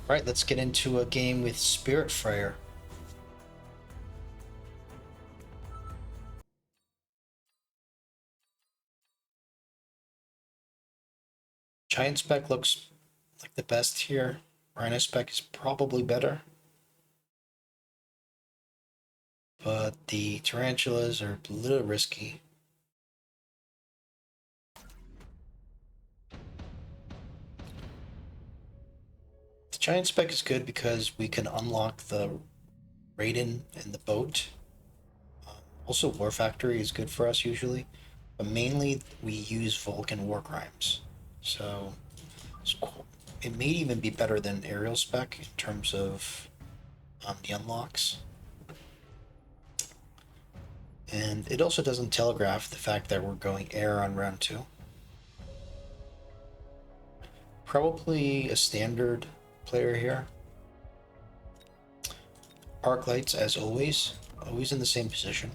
Right, let's get into a game with Spirit Frayer. Giant Spec looks like the best here. Rhino Spec is probably better. But the Tarantulas are a little risky. The Giant Spec is good because we can unlock the Raiden and the boat. Also, War Factory is good for us usually. But mainly we use Vulcan War Crimes. So it may even be better than Aerial Spec in terms of the unlocks. And it also doesn't telegraph the fact that we're going air on round 2. Probably a standard player here. Arc lights as always in the same position.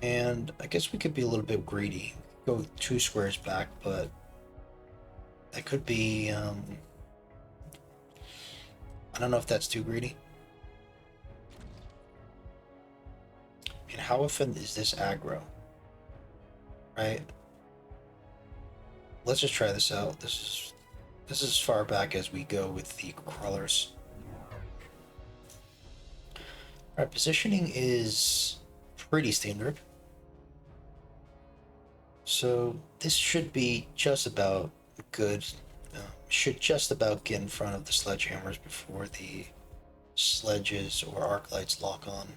And I guess we could be a little bit greedy. Go 2 squares back, but that could be, I don't know if that's too greedy. And how often is this aggro? Right? Let's just try this out. This is as far back as we go with the crawlers. Alright, positioning is pretty standard. So this should be just about good. Should just about get in front of the sledgehammers before the sledges or arc lights lock on.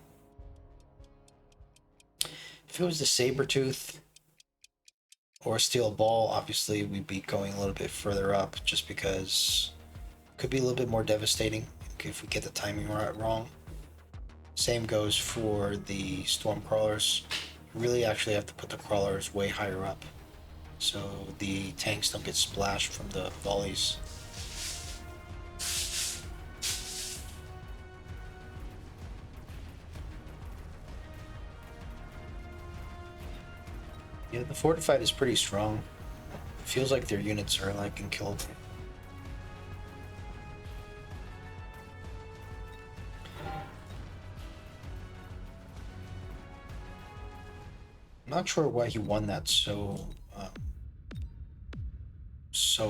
If it was the Sabertooth or Steel Ball, obviously we'd be going a little bit further up just because it could be a little bit more devastating if we get the timing wrong. Same goes for the Storm Crawlers. You really actually have to put the crawlers way higher up so the tanks don't get splashed from the volleys. Yeah, the fortified is pretty strong. It feels like their units are like unkillable. I'm not sure why he won that so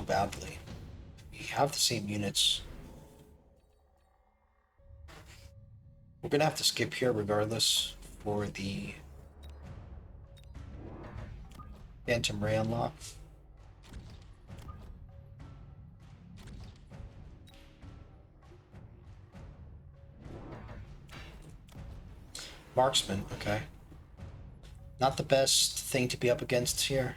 badly. We have the same units. We're gonna have to skip here regardless for the Phantom Ray unlock. Marksman, okay. Not the best thing to be up against here.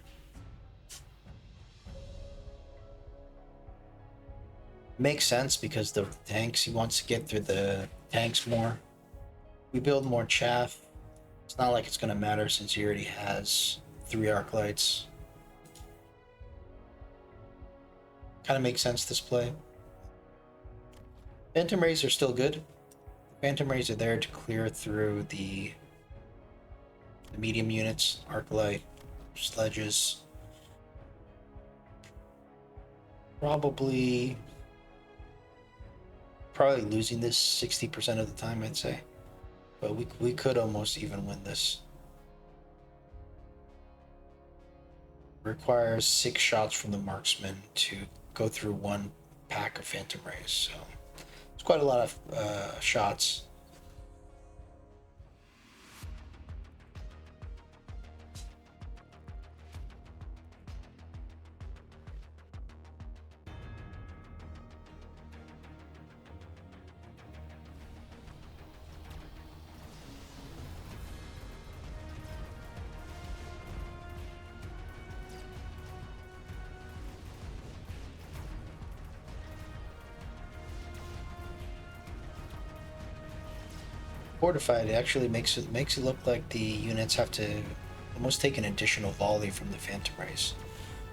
Makes sense because the tanks, he wants to get through the tanks more. We build more chaff. It's not like it's going to matter since he already has 3 arc lights. Kind of makes sense, this play. Phantom Rays are still good. Phantom Rays are there to clear through the medium units, arc light, sledges. Probably losing this 60% of the time, I'd say. But we could almost even win this. Requires 6 shots from the marksman to go through 1 pack of Phantom Rays, so it's quite a lot of shots. Fortified, it actually makes it look like the units have to almost take an additional volley from the Phantom Rays.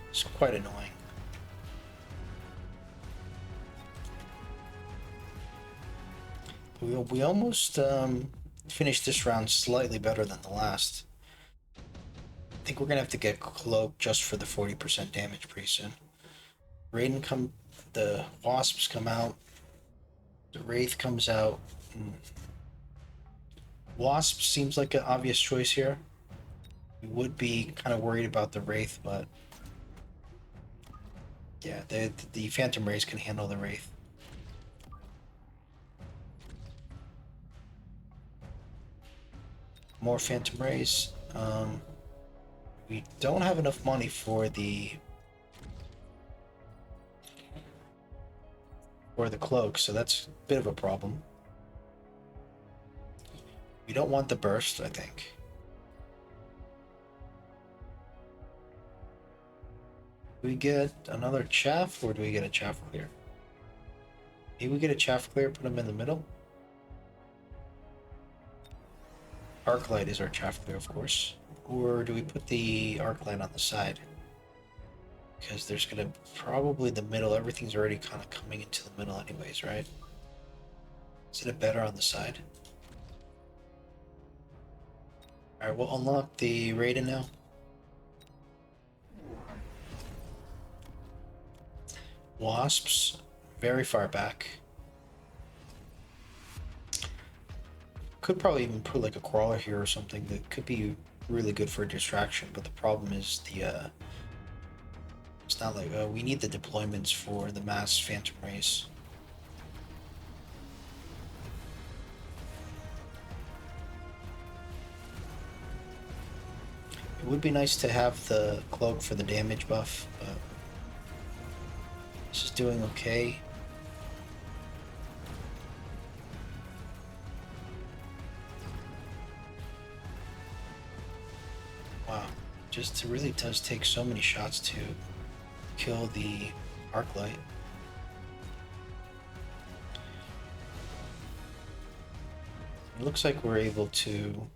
It's quite annoying. We almost finished this round slightly better than the last. I think we're gonna have to get Cloak just for the 40% damage pretty soon. Raiden the Wasps come out. The Wraith comes out. Wasp seems like an obvious choice here. We would be kind of worried about the Wraith, but yeah, the Phantom Rays can handle the Wraith. More Phantom Rays. We don't have enough money for the cloak, so that's a bit of a problem. We don't want the burst, I think. Do we get another chaff, or do we get a chaff clear? Maybe we get a chaff clear, put them in the middle. Arclight is our chaff clear, of course. Or do we put the Arclight on the side? Because there's gonna probably the middle, everything's already kind of coming into the middle anyways, right? Is it better on the side? Alright, we'll unlock the Raiden now. Wasps, very far back. Could probably even put like a crawler here or something that could be really good for a distraction, but the problem is the it's not like we need the deployments for the mass Phantom Rays. It would be nice to have the cloak for the damage buff, but this is doing okay. Wow, just it really does take so many shots to kill the Arclight. It looks like we're able to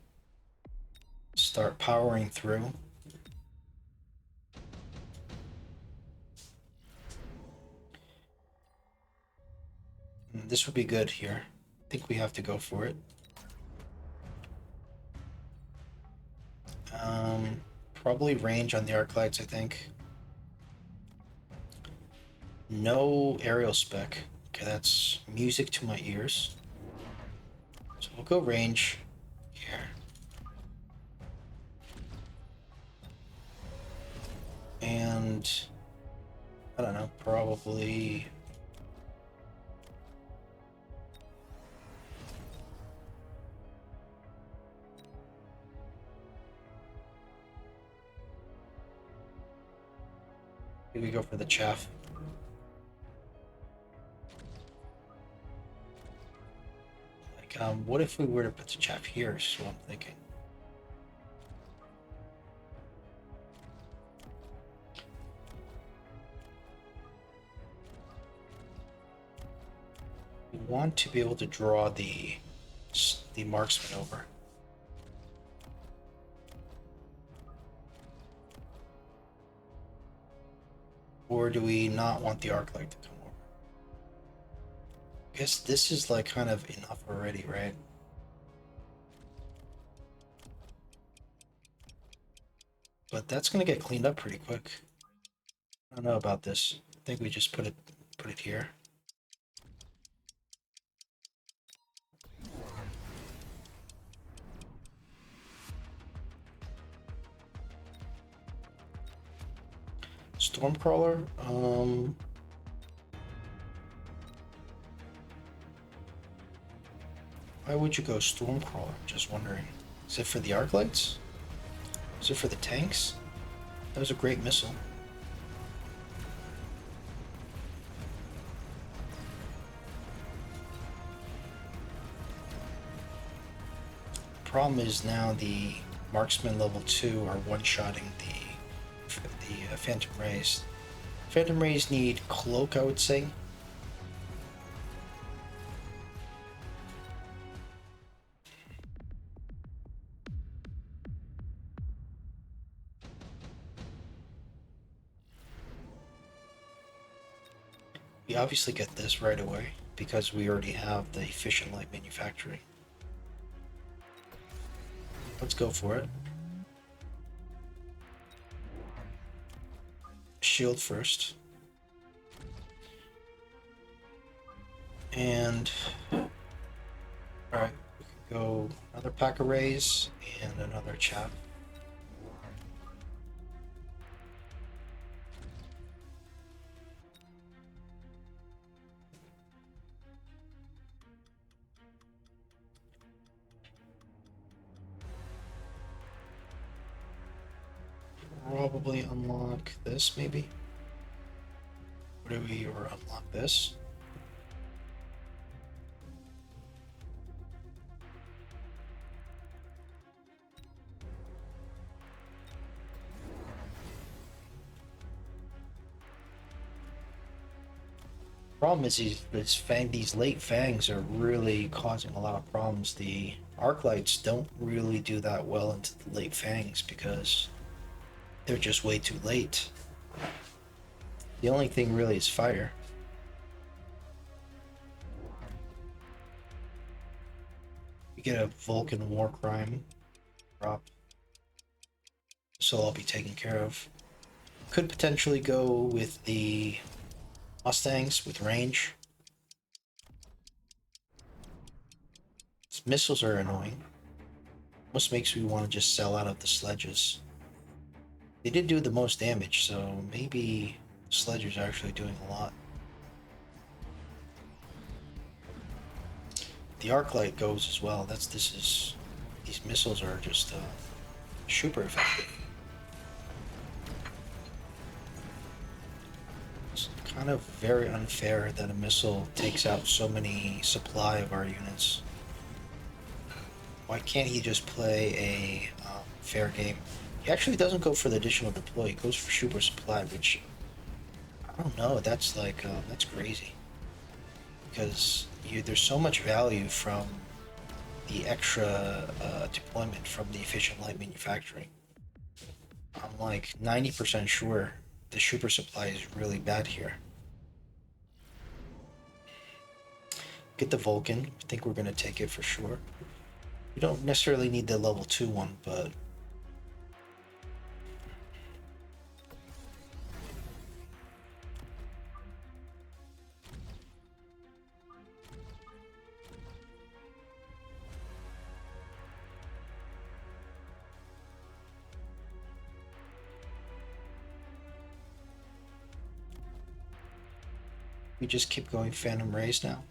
start powering through. This would be good here. I think we have to go for it. Probably range on the Arclights, I think. No aerial spec. Okay, that's music to my ears. So we'll go range here. And I don't know, probably maybe we go for the chaff. Like, what if we were to put the chaff here? Is what I'm thinking. We want to be able to draw the marksman over. Or do we not want the Arclight to come over? I guess this is like kind of enough already, right? But that's gonna get cleaned up pretty quick. I don't know about this. I think we just put it here. Stormcrawler, why would you go Stormcrawler? Just wondering. Is it for the Arclights? Is it for the tanks? That was a great missile. Problem is now the marksman level 2 are one-shotting the Phantom Rays. Phantom Rays need cloak, I would say. We obviously get this right away because we already have the efficient light manufacturing. Let's go for it. Shield first. And alright, we can go another pack of rays and another chap. Probably unlock this, maybe? Or unlock this? Problem is these late fangs are really causing a lot of problems. The arc lights don't really do that well into the late fangs because they're just way too late. The only thing really is fire. We get a Vulcan war crime drop. This will all be taken care of. Could potentially go with the Mustangs with range. These missiles are annoying. Almost makes me want to just sell out of the sledges. They did do the most damage, so maybe the sledges are actually doing a lot. The arc light goes as well. These missiles are just super effective. It's kind of very unfair that a missile takes out so many supply of our units. Why can't he just play a fair game? He actually doesn't go for the additional deploy. He goes for super supply, which I don't know. That's like that's crazy because there's so much value from the extra deployment from the efficient light manufacturing. I'm like 90% sure the super supply is really bad here. Get the Vulcan. I think we're gonna take it for sure. We don't necessarily need the level 2 one, but we just keep going Phantom Rays now.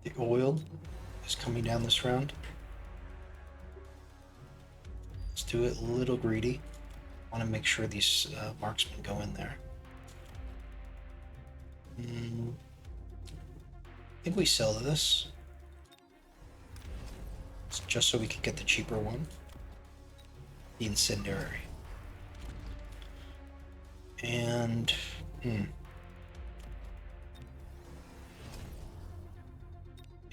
The oil is coming down this round. Let's do it a little greedy. I want to make sure these marksmen go in there. I think we sell this. It's just so we can get the cheaper one. The incendiary. And you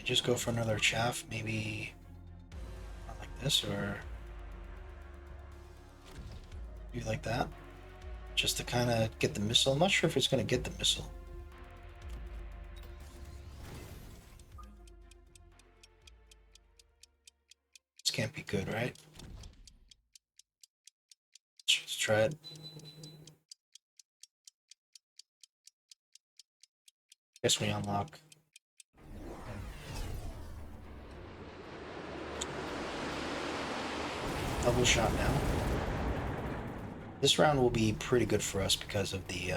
just go for another chaff, maybe not like this, or maybe like that, just to kind of get the missile. I'm not sure if it's going to get the missile. This can't be good, right? Let's try it. Guess we unlock. Double shot now. This round will be pretty good for us because of the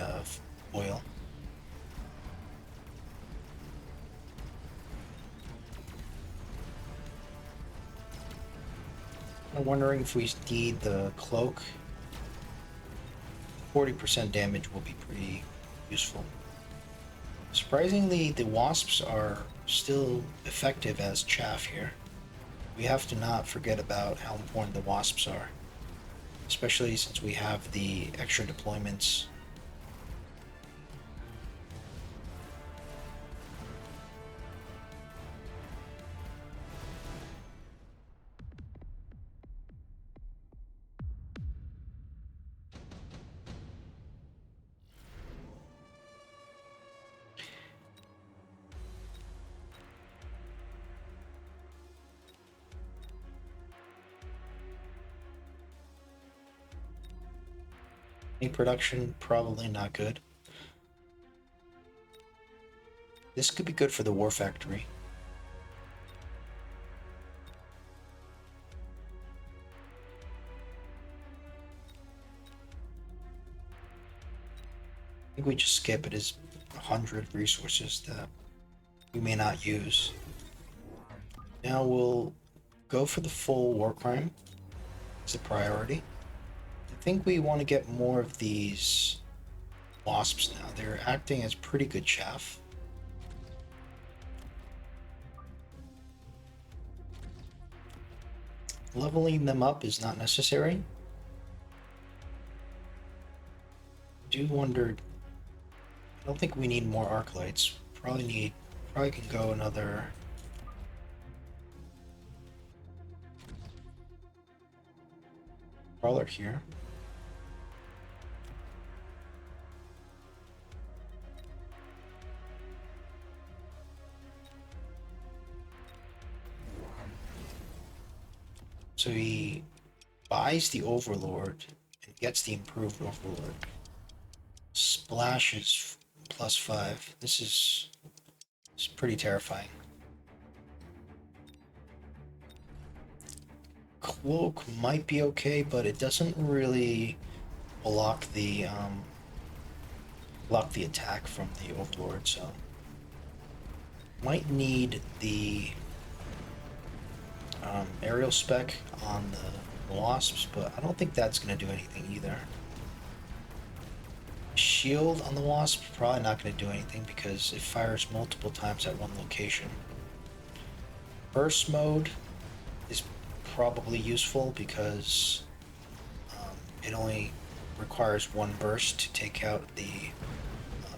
oil. I'm wondering if we need the cloak. 40% damage will be pretty useful. Surprisingly, the Wasps are still effective as chaff here. We have to not forget about how important the Wasps are, especially since we have the extra deployments. Ink production, probably not good. This could be good for the War Factory. I think we just skip it as 100 resources that we may not use. Now we'll go for the full war crime as a priority. I think we want to get more of these wasps now. They're acting as pretty good chaff. Leveling them up is not necessary. I do wonder. I don't think we need more arclights. Probably can go another. Crawler here. So he buys the Overlord and gets the improved Overlord. Splashes +5. This is pretty terrifying. Cloak might be okay, but it doesn't really block the attack from the Overlord, so might need the aerial spec on the Wasps, but I don't think that's going to do anything either. Shield on the Wasp, probably not going to do anything because it fires multiple times at one location. Burst mode is probably useful because it only requires one burst to take out the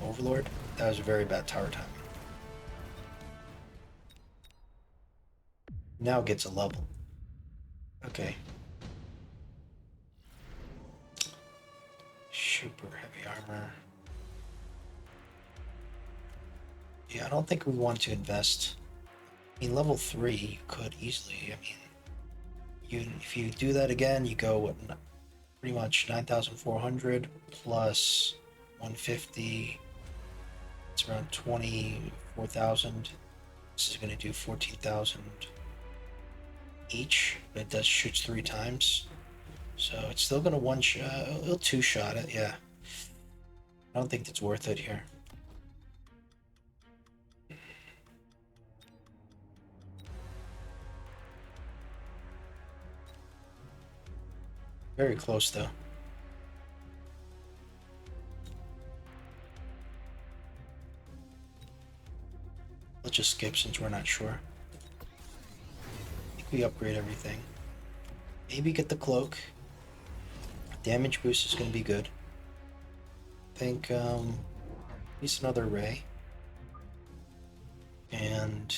Overlord. That was a very bad tower timing. Now gets a level. Okay. Super heavy armor. Yeah, I don't think we want to invest. I mean, level 3 you could easily. I mean, if you do that again, you go what, pretty much 9,400 plus 150. It's around 24,000. This is going to do 14,000 each, but it does shoots 3 times. So it's still going to one shot. It'll 2-shot it, yeah. I don't think that's worth it here. Very close though. Let's just skip since we're not sure. I think we upgrade everything. Maybe get the cloak. Damage boost is going to be good. I think at least another ray. And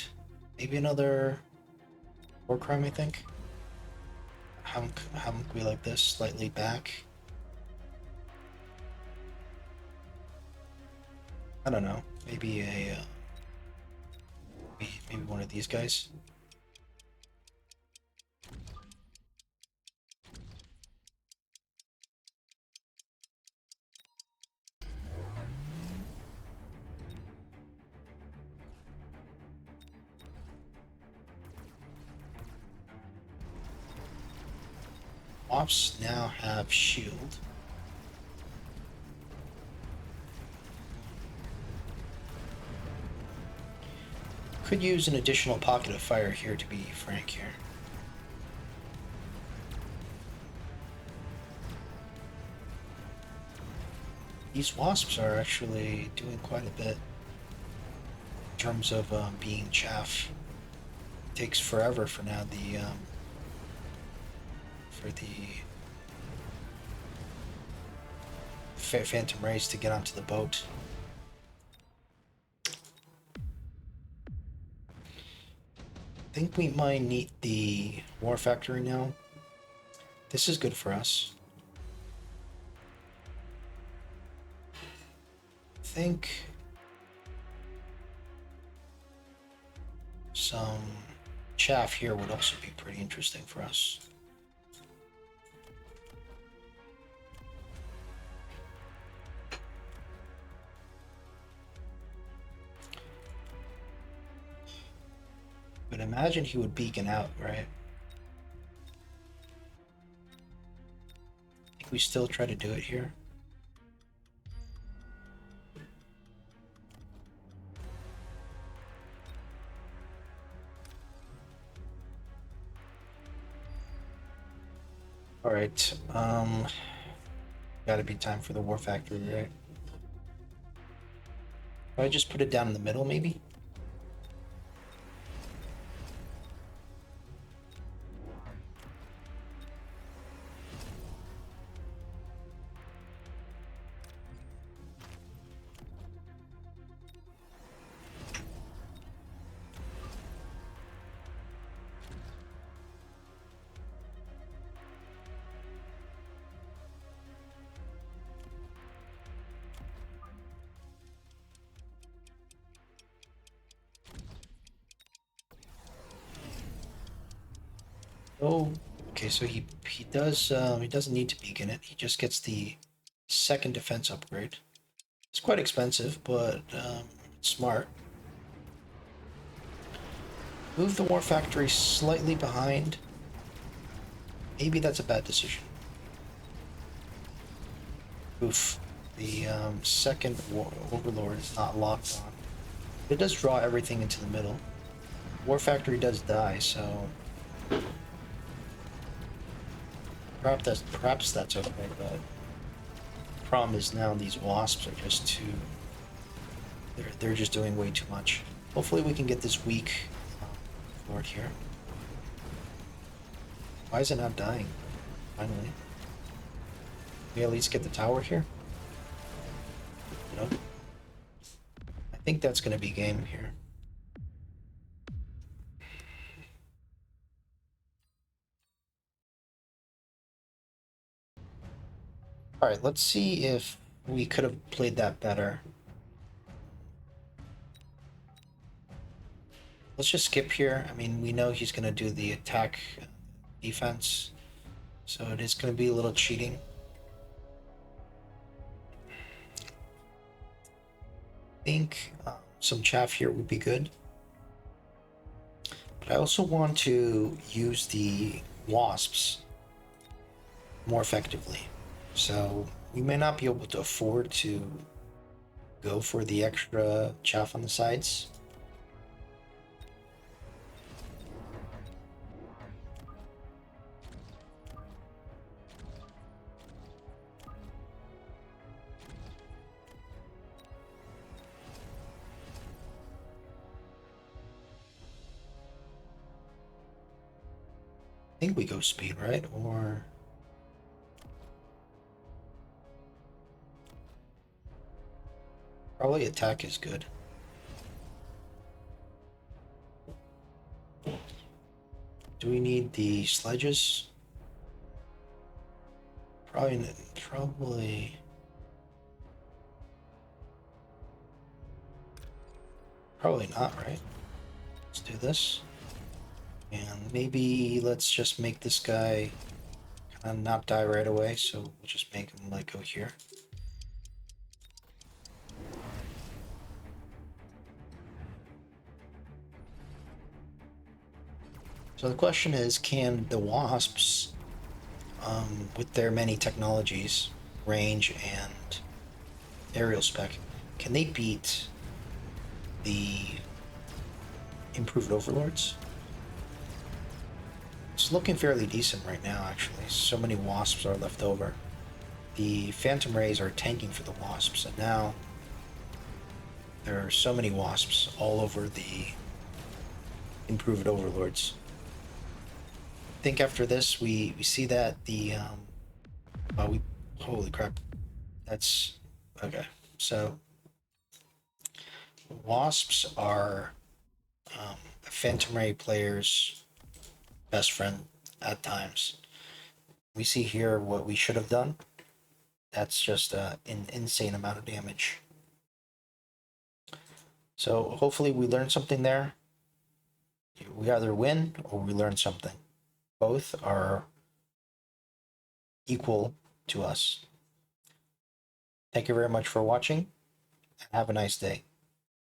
maybe another war crime, I think. How can we like this? Slightly back. I don't know. Maybe maybe one of these guys. Wasps now have shield. Could use an additional pocket of fire here, to be frank here. These wasps are actually doing quite a bit in terms of being chaff. It takes forever for now for the Phantom Rays to get onto the boat. I think we might need the War Factory now. This is good for us. I think some chaff here would also be pretty interesting for us. would imagine he would beacon out, right? I think we still try to do it here. All right, gotta be time for the War Factory, right? If I just put it down in the middle, maybe? Oh, okay, so he doesn't need to beacon it. He just gets the second defense upgrade. It's quite expensive, but it's smart. Move the War Factory slightly behind. Maybe that's a bad decision. Oof. The second Overlord is not locked on. It does draw everything into the middle. War Factory does die, so perhaps that's okay, but the problem is now these Wasps are just too... They're just doing way too much. Hopefully we can get this weak Lord here. Why is it not dying? Finally. We at least get the tower here? No? I think that's gonna be game here. Alright, let's see if we could have played that better. Let's just skip here. I mean, we know he's gonna do the attack defense, so it is gonna be a little cheating. I think some chaff here would be good. But I also want to use the Wasps more effectively. So we may not be able to afford to go for the extra chaff on the sides. I think we go speed, right? Or probably attack is good. Do we need the sledges? Probably not, right? Let's do this. And maybe let's just make this guy kind of not die right away, so we'll just make him like go here. So the question is, can the Wasps, with their many technologies, range and aerial spec, can they beat the improved Overlords? It's looking fairly decent right now, actually. So many Wasps are left over. The Phantom Rays are tanking for the Wasps, and now there are so many Wasps all over the improved Overlords. I think after this, we see that the holy crap, that's okay. So Wasps are a Phantom Ray player's best friend at times. We see here what we should have done. That's just an insane amount of damage. So hopefully we learned something there. We either win or we learn something. Both are equal to us. Thank you very much for watching, and have a nice day.